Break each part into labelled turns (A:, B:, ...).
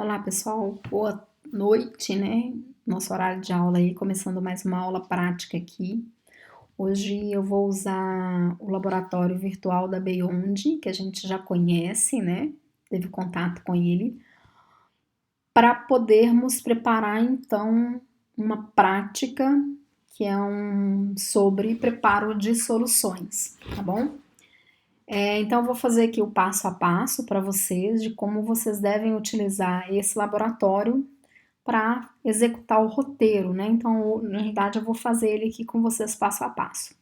A: Olá, pessoal. Boa noite, né? Nosso horário de aula aí, começando mais uma aula prática aqui. Hoje eu vou usar o laboratório virtual da Beyond, que a gente já conhece, né? Teve contato com ele, para podermos preparar então uma prática que é sobre preparo de soluções, tá bom? Então, eu vou fazer aqui o passo a passo para vocês de como vocês devem utilizar esse laboratório para executar o roteiro, né? Então, na realidade, eu vou fazer ele aqui com vocês passo a passo.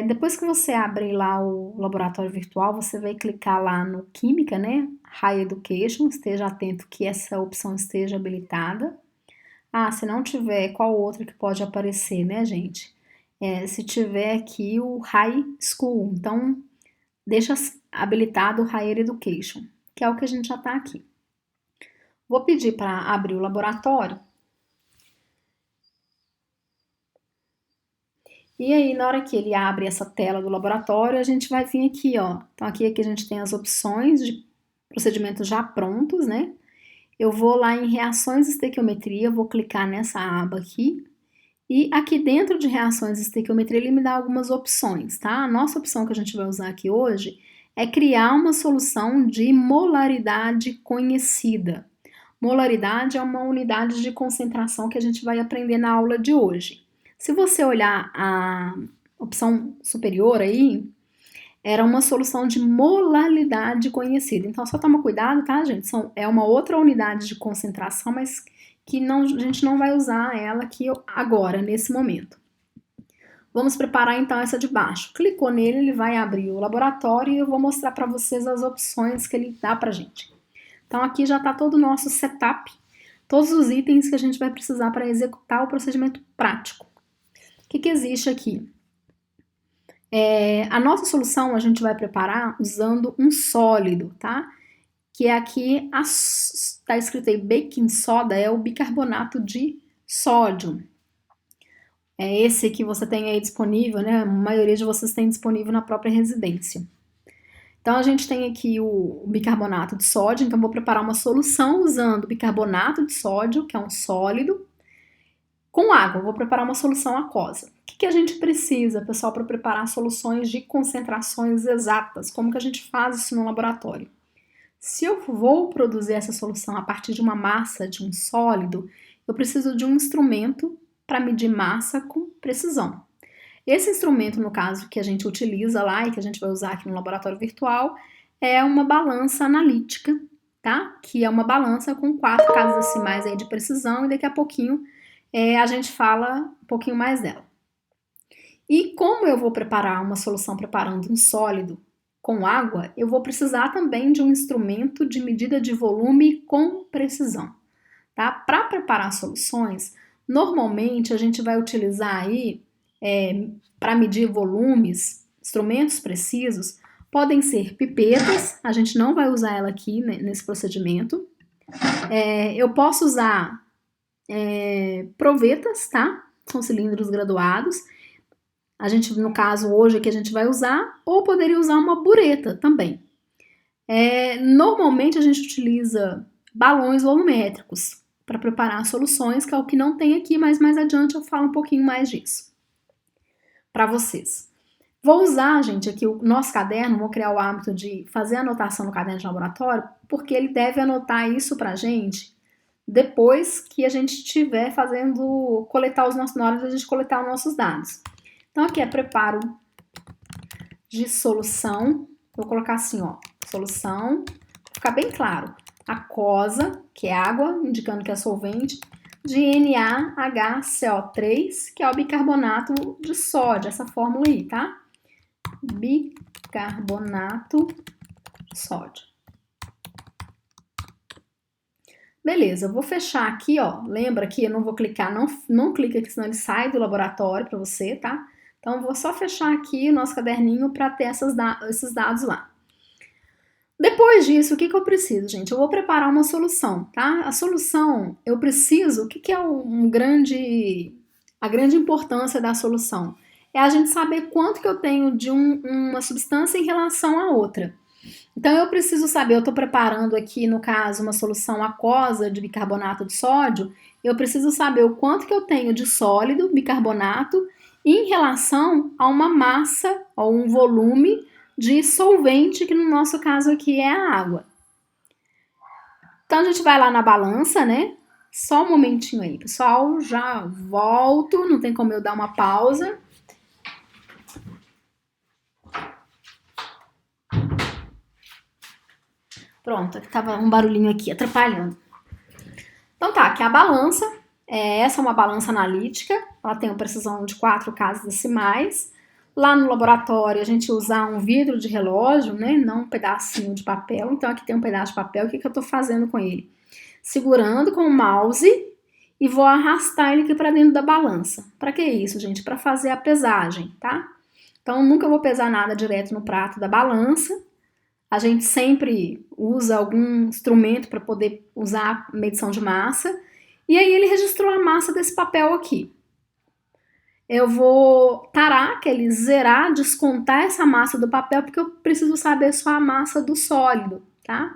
A: Depois que você abrir lá o laboratório virtual, você vai clicar lá no Química, né? High Education, esteja atento que essa opção esteja habilitada. Se não tiver, qual outra que pode aparecer, né, gente? Se tiver aqui o High School, então deixa habilitado o Higher Education, que é o que a gente já está aqui. Vou pedir para abrir o laboratório. E aí, na hora que ele abre essa tela do laboratório, a gente vai vir aqui, ó. Então, aqui a gente tem as opções de procedimentos já prontos, né? Eu vou lá em reações de estequiometria, vou clicar nessa aba aqui. E aqui dentro de reações de estequiometria, ele me dá algumas opções, tá? A nossa opção que a gente vai usar aqui hoje é criar uma solução de molaridade conhecida. Molaridade é uma unidade de concentração que a gente vai aprender na aula de hoje. Se você olhar a opção superior aí, era uma solução de molaridade conhecida. Então, só toma cuidado, tá, gente? É uma outra unidade de concentração, mas que a gente não vai usar ela aqui agora, nesse momento. Vamos preparar então essa de baixo. Clicou nele, ele vai abrir o laboratório e eu vou mostrar para vocês as opções que ele dá pra gente. Então aqui já está todo o nosso setup, todos os itens que a gente vai precisar para executar o procedimento prático. O que existe aqui? A nossa solução a gente vai preparar usando um sólido, tá? Que é aqui, tá escrito aí baking soda, é o bicarbonato de sódio. É esse que você tem aí disponível, né? A maioria de vocês tem disponível na própria residência. Então, a gente tem aqui o bicarbonato de sódio, então vou preparar uma solução usando bicarbonato de sódio, que é um sólido, com água. Vou preparar uma solução aquosa. O que a gente precisa, pessoal, para preparar soluções de concentrações exatas? Como que a gente faz isso no laboratório? Se eu vou produzir essa solução a partir de uma massa, de um sólido, eu preciso de um instrumento para medir massa com precisão. Esse instrumento, no caso, que a gente utiliza lá e que a gente vai usar aqui no laboratório virtual, é uma balança analítica, tá? Que é uma balança com 4 casas decimais aí de precisão e daqui a pouquinho a gente fala um pouquinho mais dela. E como eu vou preparar uma solução preparando um sólido com água, eu vou precisar também de um instrumento de medida de volume com precisão, tá? Para preparar soluções, normalmente a gente vai utilizar aí para medir volumes, instrumentos precisos, podem ser pipetas, a gente não vai usar ela aqui nesse procedimento. Eu posso usar provetas, tá? São cilindros graduados. A gente, no caso, hoje aqui a gente vai usar, ou poderia usar uma bureta também. Normalmente a gente utiliza balões volumétricos para preparar soluções, que é o que não tem aqui, mas mais adiante eu falo um pouquinho mais disso para vocês. Vou usar, gente, aqui o nosso caderno, vou criar o hábito de fazer anotação no caderno de laboratório, porque ele deve anotar isso pra gente depois que a gente estiver coletar os nossos, na hora de a gente coletar os nossos dados. Então aqui é preparo de solução, vou colocar assim, ó, solução, pra ficar bem claro, aquosa, que é água, indicando que é solvente, de NaHCO3, que é o bicarbonato de sódio, essa fórmula aí, tá? Bicarbonato de sódio. Beleza, eu vou fechar aqui, ó. Lembra que eu não vou clicar, não clica aqui, senão ele sai do laboratório para você, tá? Então, eu vou só fechar aqui o nosso caderninho para ter esses dados lá. Depois disso, o que eu preciso, gente? Eu vou preparar uma solução, tá? A solução, eu preciso, o que é a grande importância da solução? É a gente saber quanto que eu tenho de uma substância em relação à outra. Então eu preciso saber, eu estou preparando aqui, no caso, uma solução aquosa de bicarbonato de sódio, eu preciso saber o quanto que eu tenho de sólido, bicarbonato, em relação a uma massa ou um volume de solvente, que no nosso caso aqui é a água. Então a gente vai lá na balança, né? Só um momentinho aí, pessoal, já volto, não tem como eu dar uma pausa. Pronto, tava um barulhinho aqui atrapalhando. Então tá, aqui a balança. Essa é uma balança analítica, ela tem uma precisão de 4 casas decimais. Lá no laboratório a gente usa um vidro de relógio, né? Não um pedacinho de papel. Então aqui tem um pedaço de papel, o que eu tô fazendo com ele? Segurando com o mouse e vou arrastar ele aqui para dentro da balança. Para que isso, gente? Para fazer a pesagem, tá? Então nunca vou pesar nada direto no prato da balança. A gente sempre usa algum instrumento para poder usar a medição de massa. E aí ele registrou a massa desse papel aqui. Eu vou tarar, que ele zerar, descontar essa massa do papel, porque eu preciso saber só a massa do sólido, tá?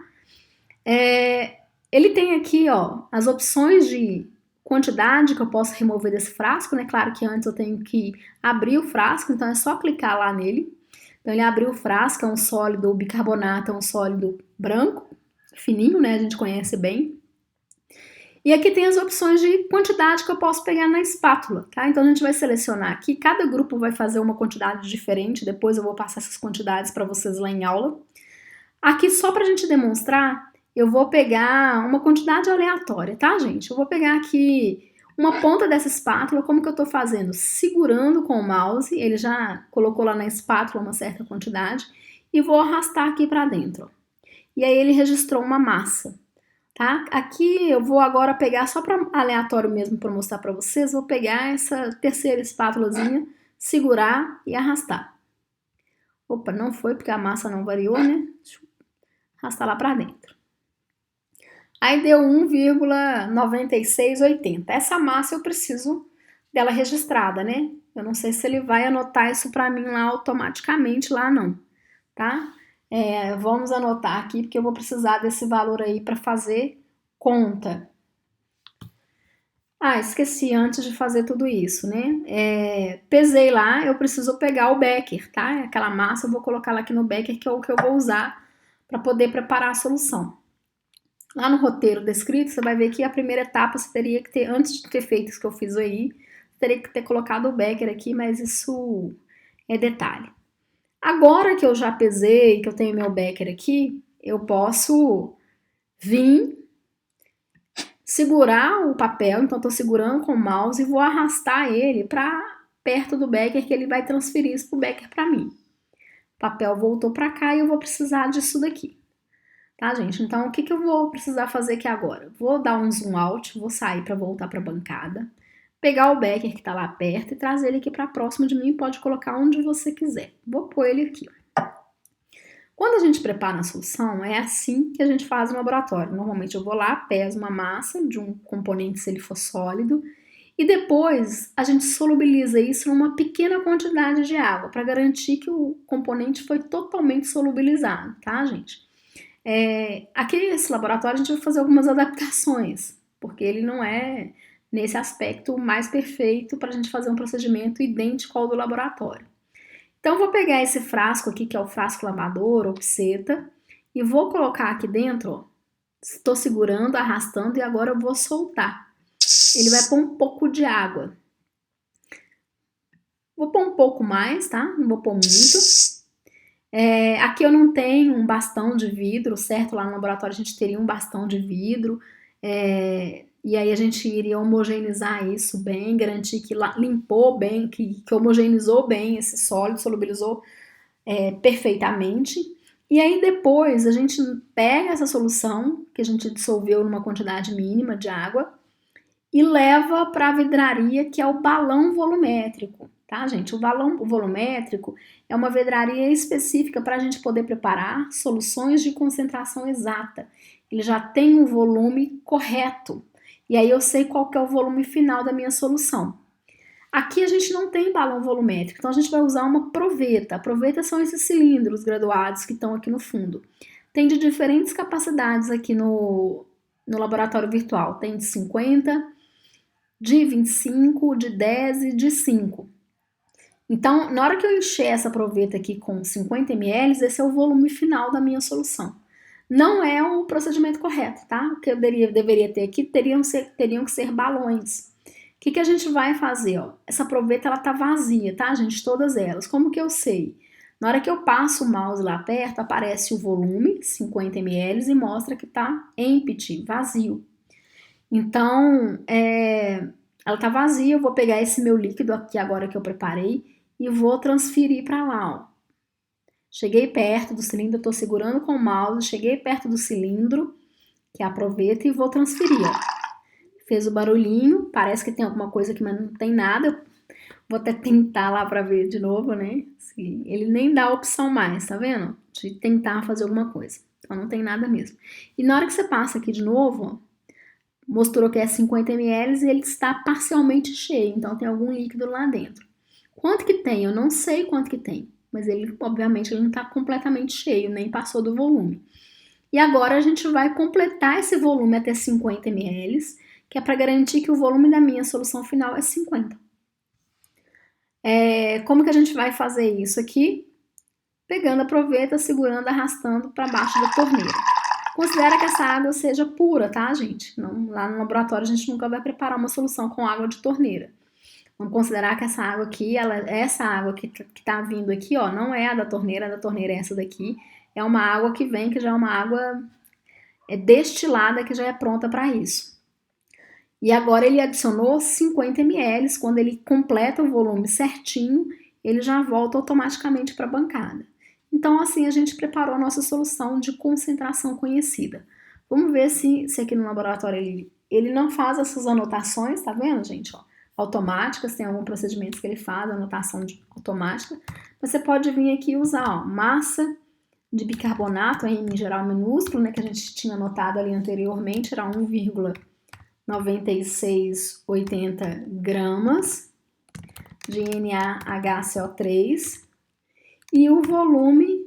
A: Ele tem aqui, ó, as opções de quantidade que eu posso remover desse frasco, né? Claro que antes eu tenho que abrir o frasco, então é só clicar lá nele. Então ele abriu o frasco, é um sólido, o bicarbonato é um sólido branco, fininho, né? A gente conhece bem. E aqui tem as opções de quantidade que eu posso pegar na espátula, tá? Então a gente vai selecionar aqui, cada grupo vai fazer uma quantidade diferente, depois eu vou passar essas quantidades para vocês lá em aula. Aqui, só pra gente demonstrar, eu vou pegar uma quantidade aleatória, tá, gente? Eu vou pegar aqui uma ponta dessa espátula, como que eu tô fazendo? Segurando com o mouse, ele já colocou lá na espátula uma certa quantidade, e vou arrastar aqui pra dentro. E aí ele registrou uma massa, tá? Aqui eu vou agora pegar, só para aleatório mesmo, para mostrar para vocês, vou pegar essa terceira espátulazinha, segurar e arrastar. Opa, não foi porque a massa não variou, né? Deixa eu arrastar lá para dentro. Aí deu 1,9680. Essa massa eu preciso dela registrada, né? Eu não sei se ele vai anotar isso para mim lá automaticamente, lá não, tá? Vamos anotar aqui, porque eu vou precisar desse valor aí para fazer conta. Ah, esqueci antes de fazer tudo isso, né? Pesei lá, eu preciso pegar o becker, tá? Aquela massa eu vou colocar lá aqui no becker, que é o que eu vou usar para poder preparar a solução. Lá no roteiro descrito, você vai ver que a primeira etapa você teria que ter, antes de ter feito isso que eu fiz aí, teria que ter colocado o becker aqui, mas isso é detalhe. Agora que eu já pesei, que eu tenho meu becker aqui, eu posso vir segurar o papel, então estou segurando com o mouse e vou arrastar ele para perto do becker, que ele vai transferir isso para o becker para mim. O papel voltou para cá e eu vou precisar disso daqui. Tá, gente? Então, o que eu vou precisar fazer aqui agora? Vou dar um zoom out, vou sair para voltar para a bancada, pegar o becker que está lá perto e trazer ele aqui para próximo de mim, pode colocar onde você quiser. Vou pôr ele aqui. Quando a gente prepara a solução, é assim que a gente faz no laboratório. Normalmente eu vou lá, peso uma massa de um componente se ele for sólido, e depois a gente solubiliza isso numa pequena quantidade de água, para garantir que o componente foi totalmente solubilizado, tá, gente? Aqui nesse laboratório a gente vai fazer algumas adaptações, porque ele não é, nesse aspecto, mais perfeito para a gente fazer um procedimento idêntico ao do laboratório. Então, eu vou pegar esse frasco aqui, que é o frasco lavador ou pseta, e vou colocar aqui dentro, ó. Estou segurando, arrastando, e agora eu vou soltar. Ele vai pôr um pouco de água. Vou pôr um pouco mais, tá? Não vou pôr muito. Aqui eu não tenho um bastão de vidro, certo? Lá no laboratório a gente teria um bastão de vidro, e aí a gente iria homogeneizar isso bem, garantir que limpou bem, que homogeneizou bem esse sólido, solubilizou perfeitamente. E aí depois a gente pega essa solução, que a gente dissolveu numa quantidade mínima de água, e leva para a vidraria, que é o balão volumétrico, tá, gente? O balão volumétrico é uma vidraria específica para a gente poder preparar soluções de concentração exata. Ele já tem um volume correto, e aí eu sei qual que é o volume final da minha solução. Aqui a gente não tem balão volumétrico, então a gente vai usar uma proveta. A proveta são esses cilindros graduados que estão aqui no fundo. Tem de diferentes capacidades aqui no laboratório virtual. Tem de 50, de 25, de 10 e de 5. Então, na hora que eu encher essa proveta aqui com 50 ml, esse é o volume final da minha solução. Não é o procedimento correto, tá? O que eu deveria ter aqui teriam que ser balões. O que a gente vai fazer? Ó? Essa proveta ela tá vazia, tá, gente? Todas elas. Como que eu sei? Na hora que eu passo o mouse lá perto, aparece o volume, 50 ml, e mostra que tá empty, vazio. Então, ela tá vazia, eu vou pegar esse meu líquido aqui agora que eu preparei e vou transferir para lá, ó. Cheguei perto do cilindro, eu tô segurando com o mouse, cheguei perto do cilindro, que é a proveta, e vou transferir, ó. Fez o barulhinho, parece que tem alguma coisa aqui, mas não tem nada. Vou até tentar lá para ver de novo, né? Ele nem dá a opção mais, tá vendo? De tentar fazer alguma coisa. Então não tem nada mesmo. E na hora que você passa aqui de novo, ó, mostrou que é 50 ml e ele está parcialmente cheio, então tem algum líquido lá dentro. Quanto que tem? Eu não sei quanto que tem, mas ele, obviamente, ele não está completamente cheio, nem passou do volume. E agora a gente vai completar esse volume até 50 ml, que é para garantir que o volume da minha solução final é 50. Como que a gente vai fazer isso aqui? Pegando a proveta, segurando, arrastando para baixo da torneira. Considera que essa água seja pura, tá, gente? Não, lá no laboratório a gente nunca vai preparar uma solução com água de torneira. Vamos considerar que essa água aqui, essa água que tá vindo aqui, ó, não é a da torneira é essa daqui. É uma água que vem, que já é uma água destilada, que já é pronta para isso. E agora ele adicionou 50 ml, quando ele completa o volume certinho, ele já volta automaticamente para a bancada. Então, assim, a gente preparou a nossa solução de concentração conhecida. Vamos ver se aqui no laboratório ele não faz essas anotações, tá vendo, gente? Ó, automáticas, tem alguns procedimentos que ele faz, anotação automática. Mas você pode vir aqui e usar, ó, massa de bicarbonato, em geral minúsculo, né, que a gente tinha anotado ali anteriormente, era 1,9680 gramas de NaHCO3 e o volume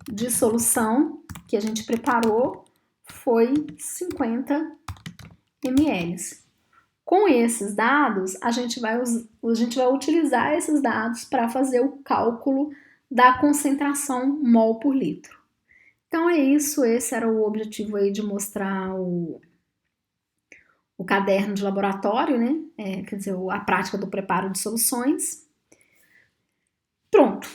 A: de solução que a gente preparou foi 50 ml. Com esses dados, a gente vai utilizar esses dados para fazer o cálculo da concentração mol por litro. Então é isso, esse era o objetivo aí de mostrar o caderno de laboratório, né? Quer dizer, a prática do preparo de soluções. Pronto,